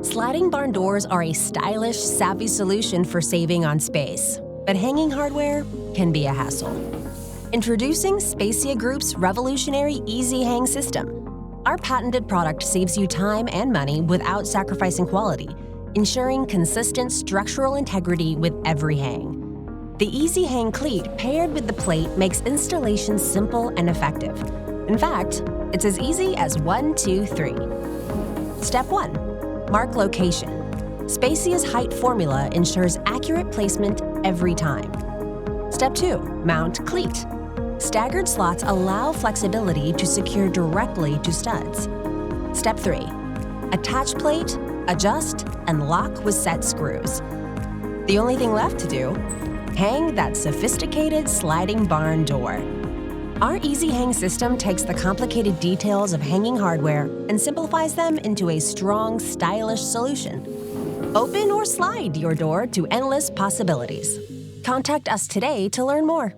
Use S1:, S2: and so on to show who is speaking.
S1: Sliding barn doors are a stylish, savvy solution for saving on space, but hanging hardware can be a hassle. Introducing Spacia Group's revolutionary Easy Hang system. Our patented product saves you time and money without sacrificing quality, ensuring consistent structural integrity with every hang. The Easy Hang cleat paired with the plate makes installation simple and effective. In fact, it's as easy as 1, 2, 3. Step 1. Mark location. Spacia's height formula ensures accurate placement every time. Step 2. Mount cleat. Staggered slots allow flexibility to secure directly to studs. Step 3. Attach plate, adjust, and lock with set screws. The only thing left to do? Hang that sophisticated sliding barn door. Our Easy Hang system takes the complicated details of hanging hardware and simplifies them into a strong, stylish solution. Open or slide your door to endless possibilities. Contact us today to learn more.